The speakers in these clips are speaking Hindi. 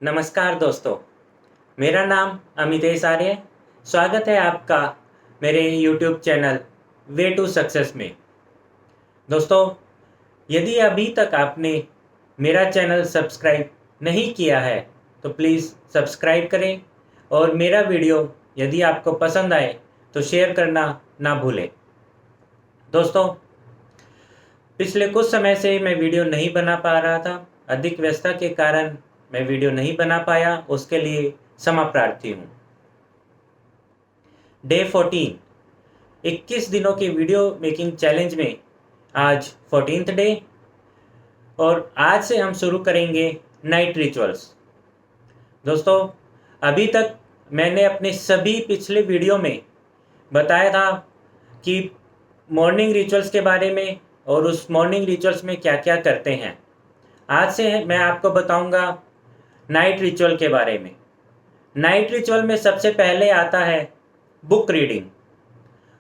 नमस्कार दोस्तों, मेरा नाम अमितेश आर्य है। स्वागत है आपका मेरे YouTube channel way to success में। दोस्तों, यदि अभी तक आपने मेरा चैनल सब्सक्राइब नहीं किया है तो प्लीज़ सब्सक्राइब करें और मेरा वीडियो यदि आपको पसंद आए तो शेयर करना ना भूलें। दोस्तों, पिछले कुछ समय से मैं वीडियो नहीं बना पा रहा था। अधिक व्यस्तता के कारण मैं वीडियो नहीं बना पाया, उसके लिए क्षमा प्रार्थी हूँ। डे 14 21 दिनों के वीडियो मेकिंग चैलेंज में आज 14th डे और आज से हम शुरू करेंगे नाइट रिचुअल्स। दोस्तों, अभी तक मैंने अपने सभी पिछले वीडियो में बताया था कि मॉर्निंग रिचुअल्स के बारे में और उस मॉर्निंग रिचुअल्स में क्या क्या करते हैं। आज से मैं आपको बताऊंगा नाइट रिचुअल के बारे में। नाइट रिचुअल में सबसे पहले आता है बुक रीडिंग,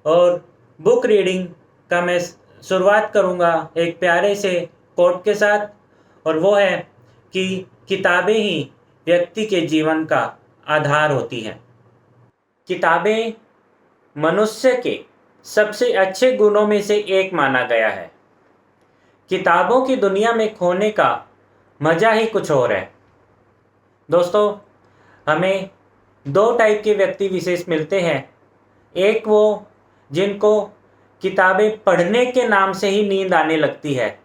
और बुक रीडिंग का मैं शुरुआत करूंगा एक प्यारे से कोट के साथ, और वो है कि किताबें ही व्यक्ति के जीवन का आधार होती हैं। किताबें मनुष्य के सबसे अच्छे गुणों में से एक माना गया है। किताबों की दुनिया में खोने का मज़ा ही कुछ और है। दोस्तों, हमें दो टाइप के व्यक्ति विशेष मिलते हैं। एक वो जिनको किताबें पढ़ने के नाम से ही नींद आने लगती है,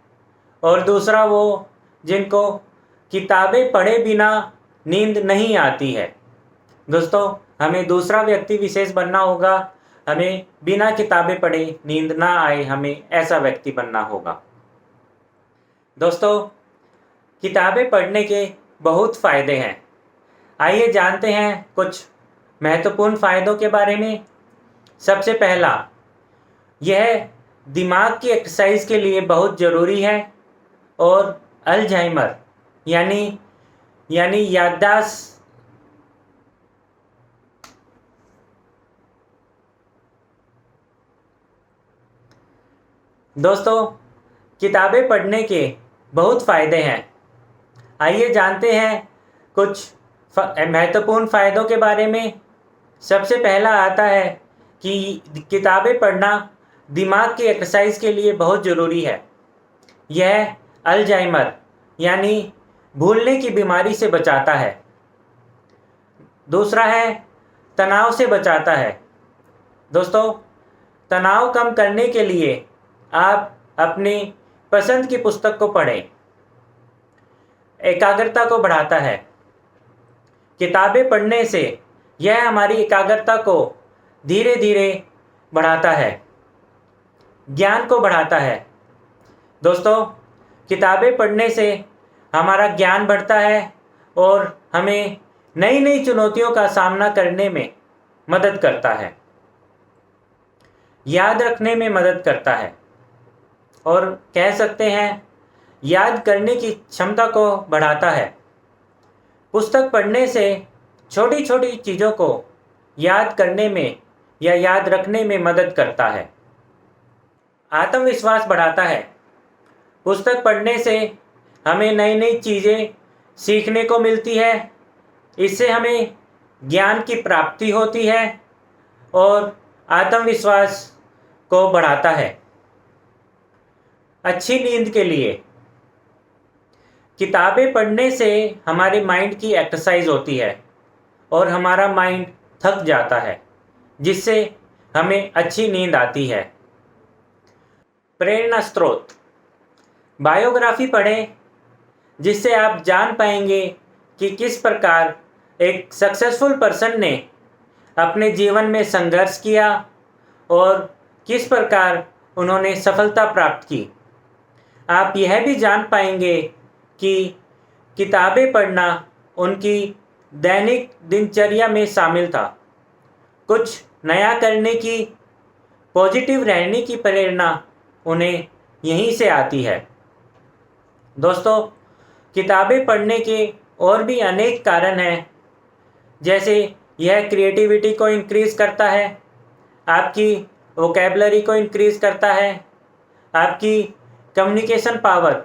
और दूसरा वो जिनको किताबें पढ़े बिना नींद नहीं आती है। दोस्तों, हमें दूसरा व्यक्ति विशेष बनना होगा। हमें बिना किताबें पढ़े नींद ना आए, हमें ऐसा व्यक्ति बनना होगा। दोस्तों, किताबें पढ़ने के बहुत फ़ायदे हैं। आइए जानते हैं कुछ महत्वपूर्ण फ़ायदों के बारे में। सबसे पहला, यह दिमाग की एक्सरसाइज के लिए बहुत ज़रूरी है, और अल्जाइमर यानी याददाश्त दोस्तों, किताबें पढ़ने के बहुत फ़ायदे हैं। आइए जानते हैं कुछ महत्वपूर्ण फ़ायदों के बारे में। सबसे पहला आता है कि किताबें पढ़ना दिमाग की एक्सरसाइज के लिए बहुत ज़रूरी है। यह अल्जाइमर यानी भूलने की बीमारी से बचाता है। दूसरा है तनाव से बचाता है। दोस्तों, तनाव कम करने के लिए आप अपनी पसंद की पुस्तक को पढ़ें। एकाग्रता को बढ़ाता है। किताबें पढ़ने से यह हमारी एकाग्रता को धीरे धीरे बढ़ाता है, ज्ञान को बढ़ाता है। दोस्तों, किताबें पढ़ने से हमारा ज्ञान बढ़ता है और हमें नई नई चुनौतियों का सामना करने में मदद करता है, याद रखने में मदद करता है, और कह सकते हैं याद करने की क्षमता को बढ़ाता है। पुस्तक पढ़ने से छोटी छोटी चीज़ों को याद करने में या याद रखने में मदद करता है। आत्मविश्वास बढ़ाता है। पुस्तक पढ़ने से हमें नई नई चीज़ें सीखने को मिलती है। इससे हमें ज्ञान की प्राप्ति होती है और आत्मविश्वास को बढ़ाता है। अच्छी नींद के लिए किताबें पढ़ने से हमारे माइंड की एक्सरसाइज होती है और हमारा माइंड थक जाता है, जिससे हमें अच्छी नींद आती है। प्रेरणा स्रोत, बायोग्राफी पढ़ें, जिससे आप जान पाएंगे कि किस प्रकार एक सक्सेसफुल पर्सन ने अपने जीवन में संघर्ष किया और किस प्रकार उन्होंने सफलता प्राप्त की। आप यह भी जान पाएंगे कि किताबें पढ़ना उनकी दैनिक दिनचर्या में शामिल था। कुछ नया करने की, पॉजिटिव रहने की प्रेरणा उन्हें यहीं से आती है। दोस्तों, किताबें पढ़ने के और भी अनेक कारण हैं, जैसे यह क्रिएटिविटी को इंक्रीज़ करता है, आपकी वोकैबुलरी को इंक्रीज़ करता है, आपकी कम्युनिकेशन पावर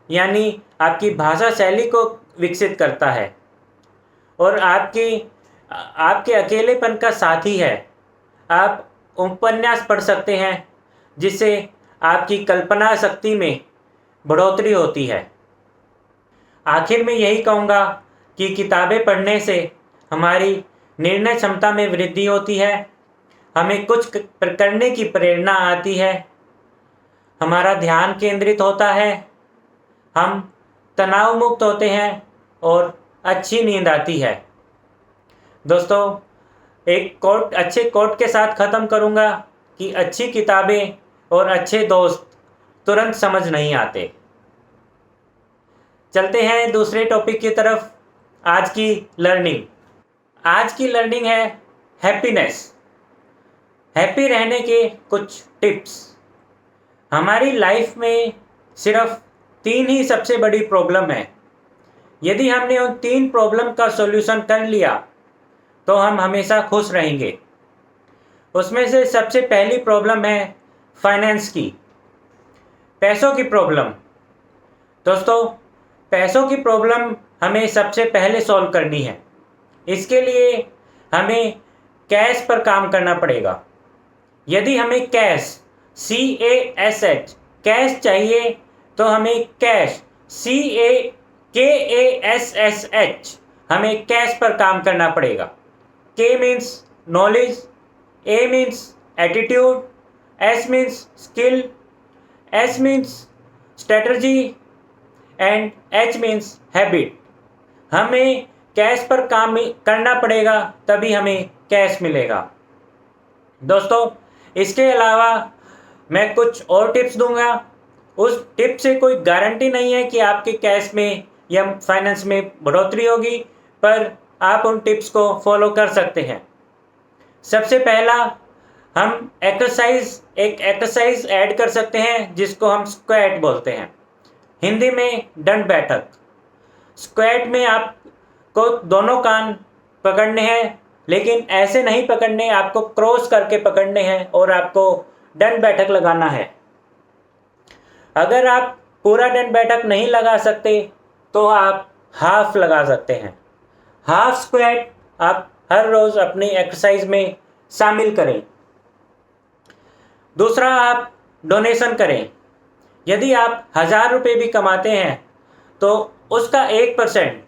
यानी आपकी भाषा शैली को विकसित करता है, और आपके अकेलेपन का साथी है। आप उपन्यास पढ़ सकते हैं जिससे आपकी कल्पना शक्ति में बढ़ोतरी होती है। आखिर में यही कहूँगा कि किताबें पढ़ने से हमारी निर्णय क्षमता में वृद्धि होती है, हमें कुछ करने की प्रेरणा आती है, हमारा ध्यान केंद्रित होता है, हम तनाव मुक्त होते हैं और अच्छी नींद आती है। दोस्तों, एक अच्छे कोट के साथ ख़त्म करूँगा कि अच्छी किताबें और अच्छे दोस्त तुरंत समझ नहीं आते। चलते हैं दूसरे टॉपिक की तरफ। आज की लर्निंग है हैप्पीनेस। हैप्पी रहने के कुछ टिप्स। हमारी लाइफ में सिर्फ 3 ही सबसे बड़ी प्रॉब्लम है। यदि हमने उन 3 प्रॉब्लम का सॉल्यूशन कर लिया तो हम हमेशा खुश रहेंगे। उसमें से सबसे पहली प्रॉब्लम है फाइनेंस की, पैसों की प्रॉब्लम। दोस्तों, पैसों की प्रॉब्लम हमें सबसे पहले सॉल्व करनी है। इसके लिए हमें कैश पर काम करना पड़ेगा। यदि हमें कैश चाहिए तो हमें हमें कैश पर काम करना पड़ेगा। K means knowledge, A means attitude, S means skill, S means strategy and H means habit. हमें कैश पर काम करना पड़ेगा, तभी हमें कैश मिलेगा। दोस्तों, इसके अलावा मैं कुछ और टिप्स दूंगा। उस टिप से कोई गारंटी नहीं है कि आपके कैश में या फाइनेंस में बढ़ोतरी होगी, पर आप उन टिप्स को फॉलो कर सकते हैं। सबसे पहला, हम एक एक्सरसाइज ऐड कर सकते हैं जिसको हम स्क्वाट बोलते हैं, हिंदी में दंड बैठक। स्क्वाट में आपको दोनों कान पकड़ने हैं, लेकिन ऐसे नहीं पकड़ने, आपको क्रॉस करके पकड़ने हैं और आपको दंड बैठक लगाना है। अगर आप पूरा दंड बैठक नहीं लगा सकते तो आप हाफ लगा सकते हैं। हाफ स्क्वाट आप हर रोज अपनी एक्सरसाइज में शामिल करें। दूसरा, आप डोनेशन करें। यदि आप 1000 रुपये भी कमाते हैं तो उसका 1%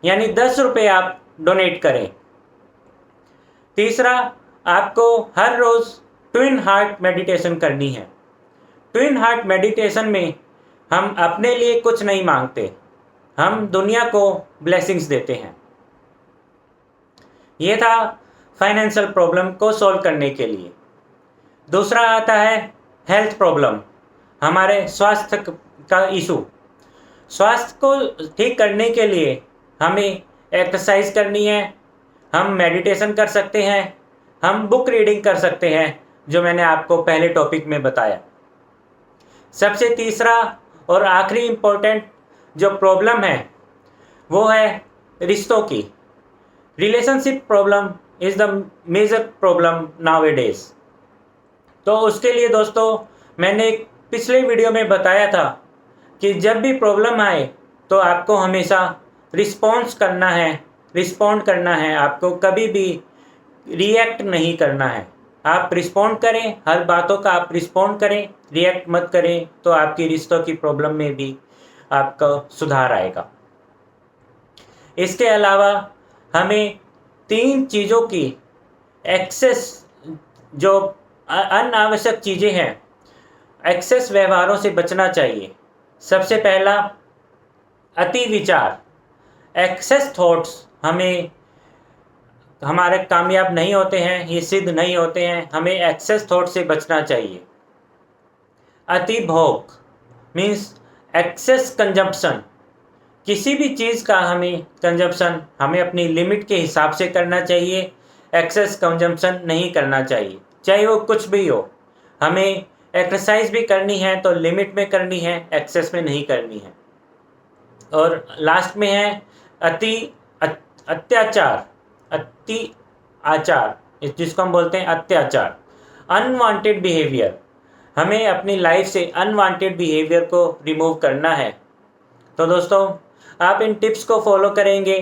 यानी 10 रुपये आप डोनेट करें। तीसरा, आपको हर रोज ट्विन हार्ट मेडिटेशन करनी है। ट्विन हार्ट मेडिटेशन में हम अपने लिए कुछ नहीं मांगते, हम दुनिया को ब्लेसिंग्स देते हैं। ये था फाइनेंशियल प्रॉब्लम को सॉल्व करने के लिए। दूसरा आता है हेल्थ प्रॉब्लम, हमारे स्वास्थ्य का इशू। स्वास्थ्य को ठीक करने के लिए हमें एक्सरसाइज करनी है, हम मेडिटेशन कर सकते हैं, हम बुक रीडिंग कर सकते हैं, जो मैंने आपको पहले टॉपिक में बताया। सबसे तीसरा और आखिरी इम्पोर्टेंट जो प्रॉब्लम है वो है रिश्तों की। Relationship problem is the major problem nowadays. तो उसके लिए दोस्तों, मैंने एक पिछले वीडियो में बताया था कि जब भी प्रॉब्लम आए तो आपको हमेशा रिस्पॉन्ड करना है। आपको कभी भी रिएक्ट नहीं करना है। आप रिस्पॉन्ड करें, हर बातों का आप रिस्पॉन्ड करें, रिएक्ट मत करें, तो आपकी रिश्तों की प्रॉब्लम में भी आपका सुधार आएगा। इसके अलावा हमें 3 चीज़ों की एक्सेस, जो अनावश्यक चीज़ें हैं, एक्सेस व्यवहारों से बचना चाहिए। सबसे पहला, अति विचार। एक्सेस थॉट्स हमारे कामयाब नहीं होते हैं, ये सिद्ध नहीं होते हैं। हमें एक्सेस थॉट से बचना चाहिए। अति भोग मीन्स एक्सेस कंजम्पशन। किसी भी चीज़ का हमें अपनी लिमिट के हिसाब से करना चाहिए। एक्सेस कंजम्पशन नहीं करना चाहिए, चाहे वो कुछ भी हो। हमें एक्सरसाइज भी करनी है तो लिमिट में करनी है, एक्सेस में नहीं करनी है। और लास्ट में है अति आचार, जिसको हम बोलते हैं अत्याचार, अनवांटेड बिहेवियर। हमें अपनी लाइफ से अनवांटेड बिहेवियर को रिमूव करना है। तो दोस्तों, आप इन टिप्स को फॉलो करेंगे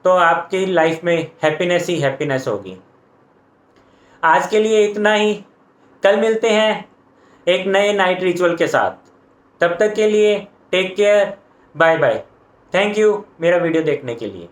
तो आपकी लाइफ में हैप्पीनेस ही हैप्पीनेस होगी। आज के लिए इतना ही। कल मिलते हैं एक नए नाइट रिचुअल के साथ। तब तक के लिए take care, bye bye. Thank you मेरा वीडियो देखने के लिए।